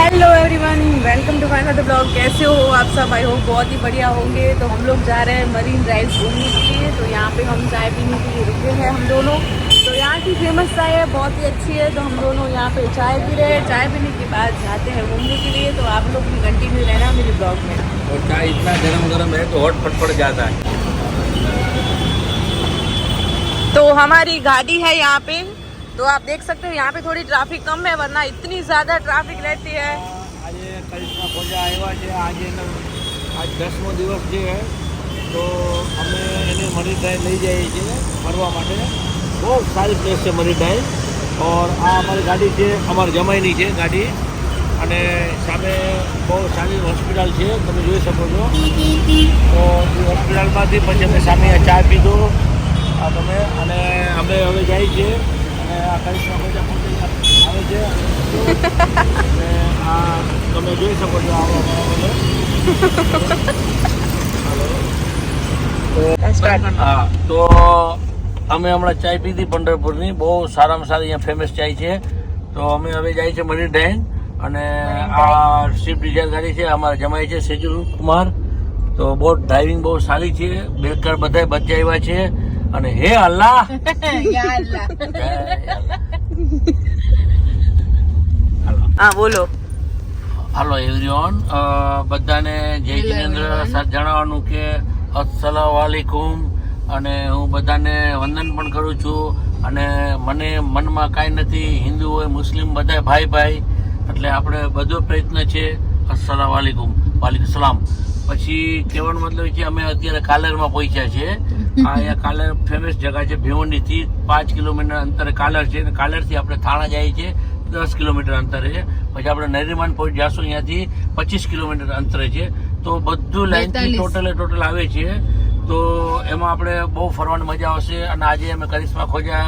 Hello everyone, welcome to my another blog. कैसे हो आप सब? आई होप बहुत ही बढ़िया होंगे। तो हम लोग जा रहे हैं मरीन ड्राइव घूमने के लिए। तो यहाँ पे हम चाय पीने के लिए रुके हैं हम दोनों। तो यहाँ की फेमस चाय है, बहुत ही अच्छी है। तो हम दोनों यहाँ पे चाय पी रहे हैं। चाय पीने के बाद जाते हैं घूमने के लिए। तो आप लोग भी कंटिन्यू रहना मेरे ब्लॉग में। और चाय इतना गरम गरम है तो हॉट फटफट जाता है। तो हमारी गाड़ी है यहाँ पे, तो आप देख सकते हो यहाँ पे थोड़ी ट्रैफिक कम है, वरना इतनी ज़्यादा ट्रैफिक रहती है। આજે કરિશ્મા ખોજા આવ્યા છે, આજે આજ 10મો દિવસ છે, તો અમે એને મરીન ડ્રાઈવ લઈ જઈએ છીએ ફરવા માટે। બહુ સારી પ્લેસ છે મરીન ડ્રાઈવ। और આ અમારી ગાડી છે, અમારા જમાઈની છે ગાડી। અને સામે બહુ સારી હોસ્પિટલ છે, તમે જોઈ શકો છો। તો એ હોસ્પિટલમાંથી પછી અમે સામે ચા પીધો આ તમે, અને અમે હવે જઈએ છીએ। અને આ કરિશ્મા ખોજા આવે છે, અને આ તમે જોઈ શકો છો। હા, તો અમે હમણાં ચાય પીધી પંઢરપુરની, બહુ સારામાં સારી અહીંયા ફેમસ ચાય છે। તો અમે હવે જાય છે મરીન ડ્રાઈવ। અને આ સ્વિફ્ટ ડિઝાયર ગાડી છે, અમારા જમાઈ છે સેજુ કુમાર। તો બહુ ડ્રાઇવિંગ બહુ સારી છે, બેકાર બધા બચ્ચા આવ્યા છે। અને હે અલ્લાહ હા બોલો। હાલો એવરીવન, બધાને જય જિનેન્દ્ર સાથે જણાવવાનું કે અસ્સલામુ અલૈકુમ। અને હું બધાને વંદન પણ કરું છું। અને મને મનમાં કાંઈ નથી, હિન્દુ હોય મુસ્લિમ બધા ભાઈ ભાઈ, એટલે આપણે બધો પ્રયત્ન છે। અસ્સલામુ અલૈકુમ, વાલેકુમ સલામ। પછી કહેવાનો મતલબ છે અમે અત્યારે કાલરમાં પહોંચ્યા છે। આ અહીંયા કાલર ફેમસ જગા છે, ભિવંડીથી 5 કિલોમીટર અંતરે કાલર છે, અને કાલરથી આપણે થાણા જઈએ છીએ 10 કિલોમીટર અંતરે છે। પછી આપણે નરીમાન પહોંચી જઈશું, અહીંયાથી 25 કિલોમીટર અંતરે છે। તો બધું લાઈનથી ટોટલ આવે છે। તો એમાં આપણે બહુ ફરવાની મજા આવશે। અને આજે અમે કરિશ્મા ખોજા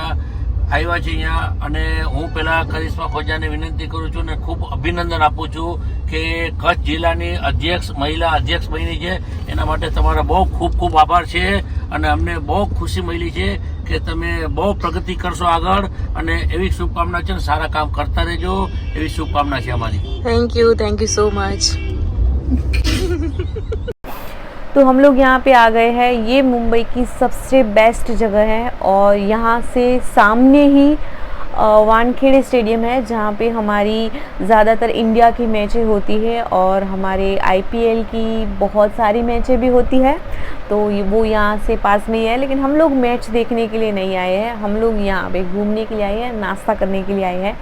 આવ્યા છે અહીંયા, અને હું પહેલાં કરિશ્મા ખોજાને વિનંતી કરું છું અને ખૂબ અભિનંદન આપું છું કે કચ્છ જિલ્લાની મહિલા અધ્યક્ષ બની છે, એના માટે તમારો બહુ ખૂબ ખૂબ આભાર છે। અને અમને બહુ ખુશી મળી છે કે તમે બહુ પ્રગતિ કરશો આગળ, અને એવી શુભકામના છે ને, સારા કામ કરતા રહેજો, એવી શુભકામના છે हमारी। Thank you so much. तो हम लोग यहाँ पे आ गए हैं। ये मुंबई की सबसे बेस्ट जगह है, और यहाँ से सामने ही वानखेड़े स्टेडियम है, जहाँ पे हमारी ज़्यादातर इंडिया की मैचें होती है, और हमारे आईपीएल की बहुत सारी मैचें भी होती है। तो वो यहाँ से पास में ही है, लेकिन हम लोग मैच देखने के लिए नहीं आए हैं, हम लोग यहाँ पे घूमने के लिए आए हैं, नाश्ता करने के लिए आए हैं।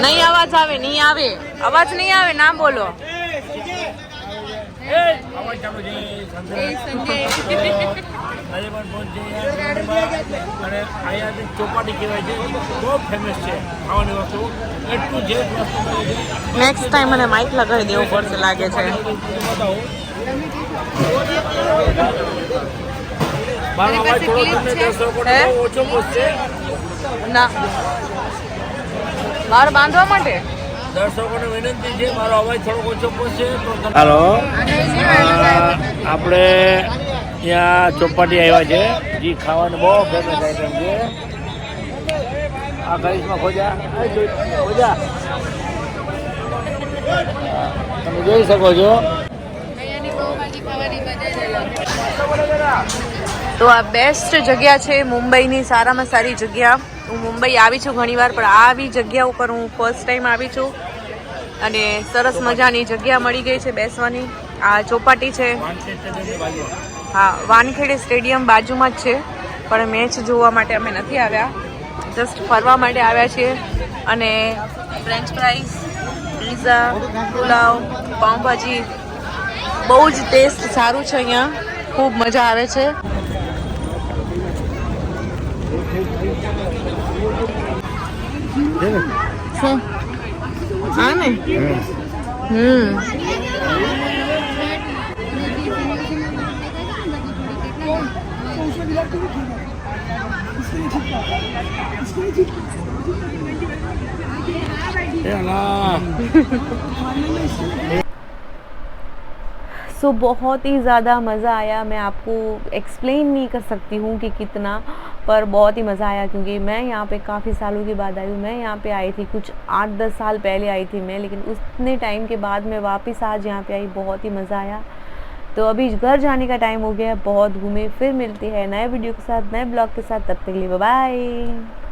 नहीं आवाज आवे, नहीं आवे, आवाज नहीं आवे, नाम बोलो। ચોપાટી કહેવાય છે, બહુ ફેમસ છે ખાવાની વસ્તુ, એટલું જે નેક્સ્ટ ટાઈમ મને માઇક લગાવી દેવું પડશે લાગે છે। મારો અવાજ થોડો તમને દર્શકોને બહુ ઓછો પહોંચશે ના, બહાર બાંધવા માટે દર્શકોને વિનંતી છે, મારો અવાજ થોડો ઓછો પહોંચશે તો। હાલો, આપણે ત્યાં ચોપાટી આવ્યા છે, જે ખાવાની બહુ ફેમસ આઈટમ છે। આ કરિશ્મા ખોજા તમે જોઈ શકો છો। તો આ બેસ્ટ જગ્યા છે મુંબઈની, સારામાં સારી જગ્યા। હું મુંબઈ આવી છું ઘણીવાર, પણ આવી જગ્યા ઉપર હું ફર્સ્ટ ટાઈમ આવી છું, અને સરસ મજાની જગ્યા મળી ગઈ છે બેસવાની। આ ચોપાટી છે, હા, વાનખેડે સ્ટેડિયમ બાજુમાં જ છે, પણ મેચ જોવા માટે અમે નથી આવ્યા, જસ્ટ ફરવા માટે આવ્યા છીએ। અને French fries, pizza, pulao, pav bhaji, બહુ જ ટેસ્ટ સારું છે અહીંયા, ખૂબ મજા આવે છે। શું હા ને बहुत ही ज़्यादा मज़ा आया। मैं आपको एक्सप्लेन नहीं कर सकती हूँ कि कितना, पर बहुत ही मज़ा आया, क्योंकि मैं यहाँ पे काफ़ी सालों के बाद आई हूँ। मैं यहाँ पे आई थी कुछ 8-10 साल पहले आई थी मैं, लेकिन उतने टाइम के बाद मैं वापस आज यहाँ पे आई, बहुत ही मज़ा आया। तो अभी घर जाने का टाइम हो गया है, बहुत घूमे। फिर मिलते हैं नए वीडियो के साथ, नए ब्लॉग के साथ, तब तक के लिए बाय बाय।